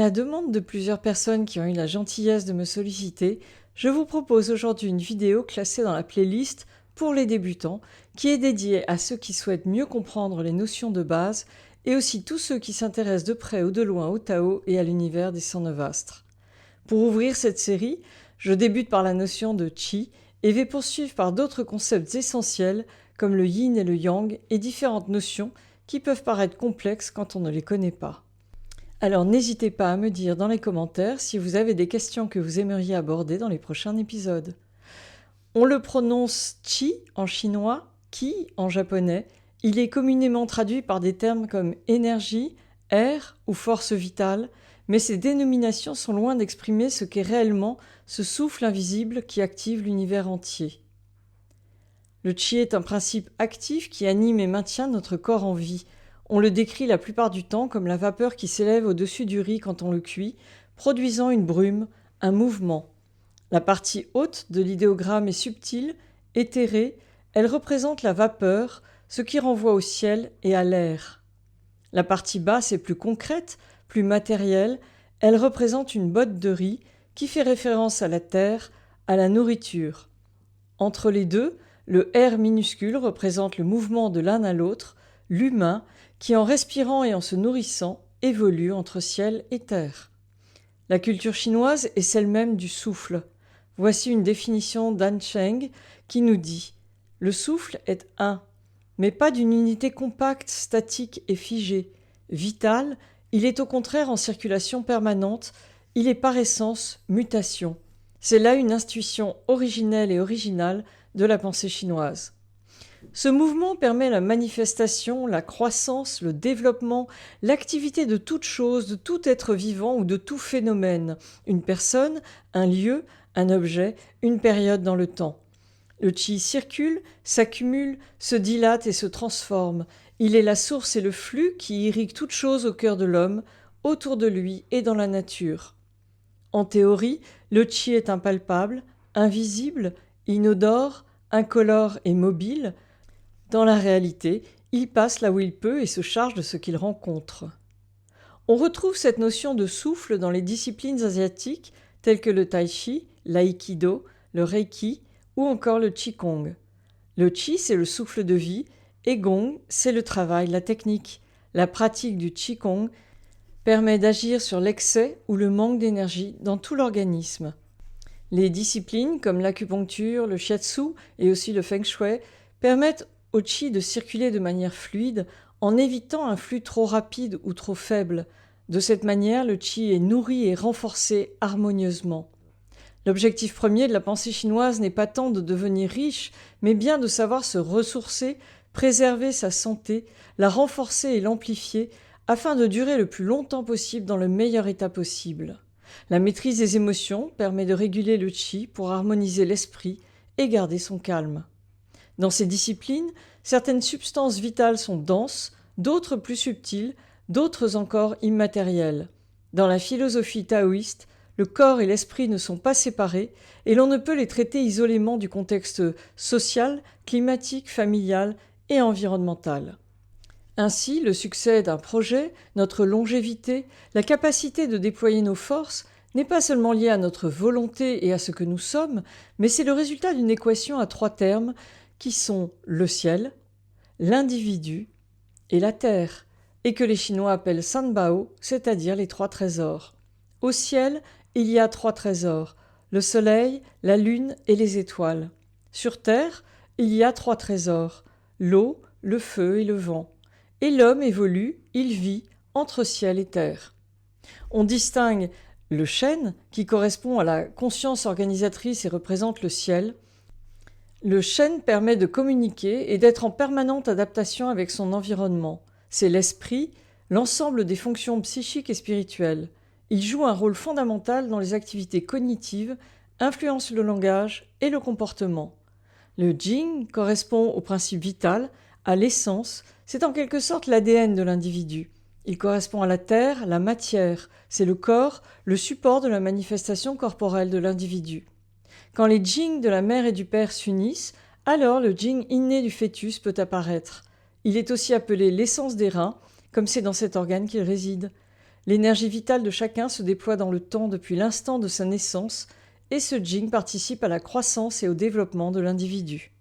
la demande de plusieurs personnes qui ont eu la gentillesse de me solliciter, je vous propose aujourd'hui une vidéo classée dans la playlist pour les débutants qui est dédiée à ceux qui souhaitent mieux comprendre les notions de base et aussi tous ceux qui s'intéressent de près ou de loin au Tao et à l'univers des 109 astres. Pour ouvrir cette série, je débute par la notion de Qi et vais poursuivre par d'autres concepts essentiels comme le yin et le yang et différentes notions qui peuvent paraître complexes quand on ne les connaît pas. Alors n'hésitez pas à me dire dans les commentaires si vous avez des questions que vous aimeriez aborder dans les prochains épisodes. On le prononce Qi en chinois, Qi en japonais. Il est communément traduit par des termes comme énergie, air ou force vitale, mais ces dénominations sont loin d'exprimer ce qu'est réellement ce souffle invisible qui active l'univers entier. Le Qi est un principe actif qui anime et maintient notre corps en vie. On le décrit la plupart du temps comme la vapeur qui s'élève au-dessus du riz quand on le cuit, produisant une brume, un mouvement. La partie haute de l'idéogramme est subtile, éthérée, elle représente la vapeur, ce qui renvoie au ciel et à l'air. La partie basse est plus concrète, plus matérielle, elle représente une botte de riz qui fait référence à la terre, à la nourriture. Entre les deux, le R minuscule représente le mouvement de l'un à l'autre, l'humain, qui en respirant et en se nourrissant, évolue entre ciel et terre. La culture chinoise est celle même du souffle. Voici une définition d'An Cheng qui nous dit « Le souffle est un, mais pas d'une unité compacte, statique et figée. Vital, il est au contraire en circulation permanente, il est par essence mutation. » C'est là une intuition originelle et originale de la pensée chinoise. Ce mouvement permet la manifestation, la croissance, le développement, l'activité de toute chose, de tout être vivant ou de tout phénomène, une personne, un lieu, un objet, une période dans le temps. Le Qi circule, s'accumule, se dilate et se transforme. Il est la source et le flux qui irrigue toute chose au cœur de l'homme, autour de lui et dans la nature. En théorie, le Qi est impalpable, invisible, inodore, incolore et mobile. Dans la réalité, il passe là où il peut et se charge de ce qu'il rencontre. On retrouve cette notion de souffle dans les disciplines asiatiques telles que le tai chi, l'aïkido, le reiki ou encore le qigong. Le qi, c'est le souffle de vie, et gong, c'est le travail, la technique. La pratique du qigong permet d'agir sur l'excès ou le manque d'énergie dans tout l'organisme. Les disciplines comme l'acupuncture, le shiatsu et aussi le feng shui permettent au qi de circuler de manière fluide en évitant un flux trop rapide ou trop faible. De cette manière, le qi est nourri et renforcé harmonieusement. L'objectif premier de la pensée chinoise n'est pas tant de devenir riche, mais bien de savoir se ressourcer, préserver sa santé, la renforcer et l'amplifier, afin de durer le plus longtemps possible dans le meilleur état possible. La maîtrise des émotions permet de réguler le qi pour harmoniser l'esprit et garder son calme. Dans ces disciplines, certaines substances vitales sont denses, d'autres plus subtiles, d'autres encore immatérielles. Dans la philosophie taoïste, le corps et l'esprit ne sont pas séparés et l'on ne peut les traiter isolément du contexte social, climatique, familial et environnemental. Ainsi, le succès d'un projet, notre longévité, la capacité de déployer nos forces n'est pas seulement lié à notre volonté et à ce que nous sommes, mais c'est le résultat d'une équation à 3 termes qui sont le ciel, l'individu et la terre, et que les Chinois appellent Sanbao, c'est-à-dire les 3 trésors. Au ciel, il y a 3 trésors, le soleil, la lune et les étoiles. Sur terre, il y a 3 trésors, l'eau, le feu et le vent. Et l'homme évolue, il vit entre ciel et terre. On distingue le chêne, qui correspond à la conscience organisatrice et représente le ciel. Le chêne permet de communiquer et d'être en permanente adaptation avec son environnement. C'est l'esprit, l'ensemble des fonctions psychiques et spirituelles. Il joue un rôle fondamental dans les activités cognitives, influence le langage et le comportement. Le jing correspond au principe vital, à l'essence, c'est en quelque sorte l'ADN de l'individu. Il correspond à la terre, la matière, c'est le corps, le support de la manifestation corporelle de l'individu. Quand les jings de la mère et du père s'unissent, alors le jing inné du fœtus peut apparaître. Il est aussi appelé l'essence des reins, comme c'est dans cet organe qu'il réside. L'énergie vitale de chacun se déploie dans le temps depuis l'instant de sa naissance, et ce jing participe à la croissance et au développement de l'individu.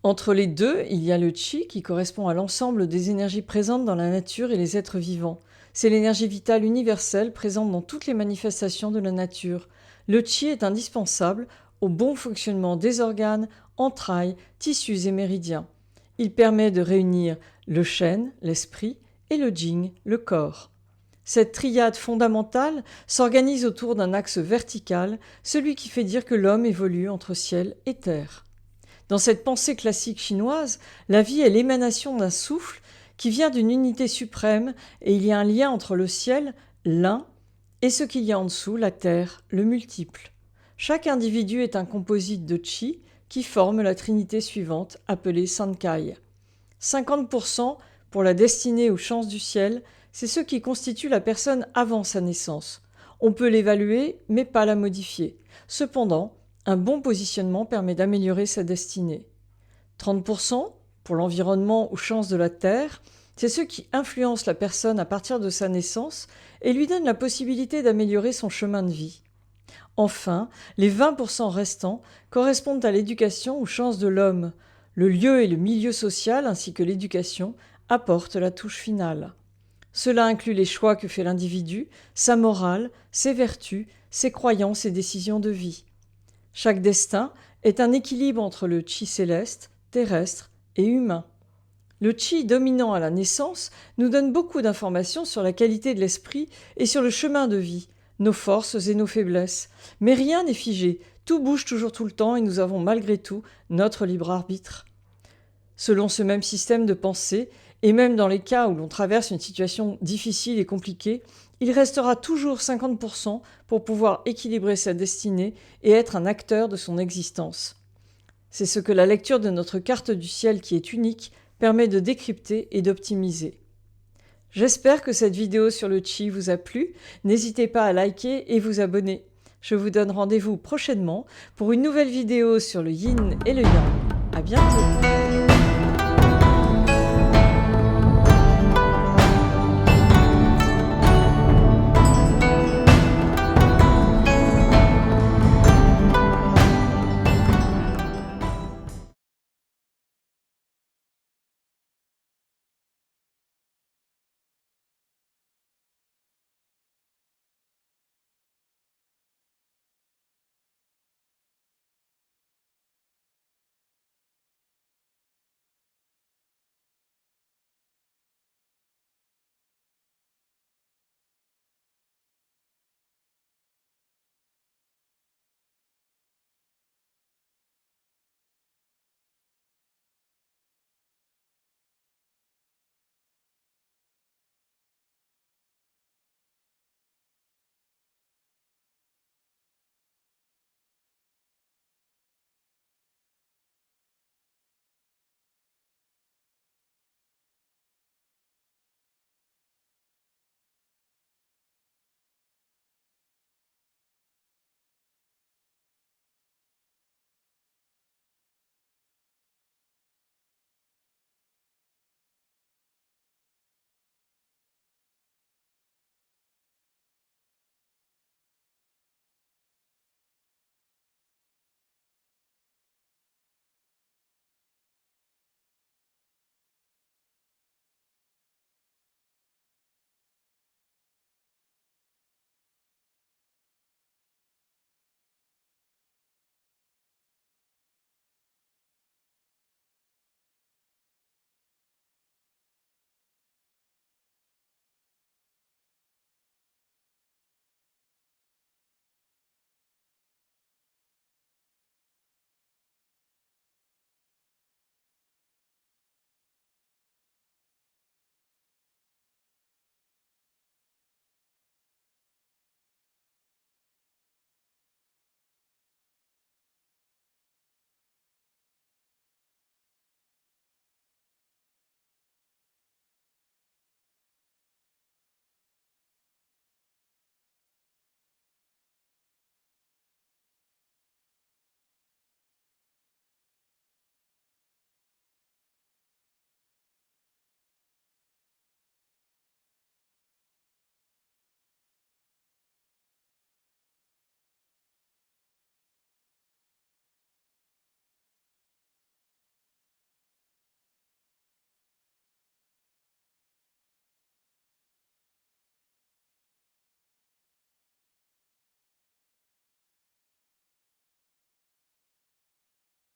Entre les deux, il y a le qi qui correspond à l'ensemble des énergies présentes dans la nature et les êtres vivants. C'est l'énergie vitale universelle présente dans toutes les manifestations de la nature. Le qi est indispensable au bon fonctionnement des organes, entrailles, tissus et méridiens. Il permet de réunir le shen, l'esprit, et le jing, le corps. Cette triade fondamentale s'organise autour d'un axe vertical, celui qui fait dire que l'homme évolue entre ciel et terre. Dans cette pensée classique chinoise, la vie est l'émanation d'un souffle qui vient d'une unité suprême et il y a un lien entre le ciel, l'un, et ce qu'il y a en dessous, la terre, le multiple. Chaque individu est un composite de qi qui forme la trinité suivante, appelée Sankai. 50% pour la destinée ou chance du ciel, c'est ce qui constitue la personne avant sa naissance. On peut l'évaluer, mais pas la modifier. Cependant, un bon positionnement permet d'améliorer sa destinée. 30% pour l'environnement ou chance de la Terre, c'est ce qui influence la personne à partir de sa naissance et lui donne la possibilité d'améliorer son chemin de vie. Enfin, les 20% restants correspondent à l'éducation ou chance de l'homme. Le lieu et le milieu social ainsi que l'éducation apportent la touche finale. Cela inclut les choix que fait l'individu, sa morale, ses vertus, ses croyances et décisions de vie. Chaque destin est un équilibre entre le qi céleste, terrestre et humain. Le qi dominant à la naissance nous donne beaucoup d'informations sur la qualité de l'esprit et sur le chemin de vie, nos forces et nos faiblesses. Mais rien n'est figé, tout bouge toujours tout le temps et nous avons malgré tout notre libre arbitre. Selon ce même système de pensée, et même dans les cas où l'on traverse une situation difficile et compliquée, il restera toujours 50% pour pouvoir équilibrer sa destinée et être un acteur de son existence. C'est ce que la lecture de notre carte du ciel qui est unique permet de décrypter et d'optimiser. J'espère que cette vidéo sur le qi vous a plu. N'hésitez pas à liker et vous abonner. Je vous donne rendez-vous prochainement pour une nouvelle vidéo sur le yin et le yang. À bientôt!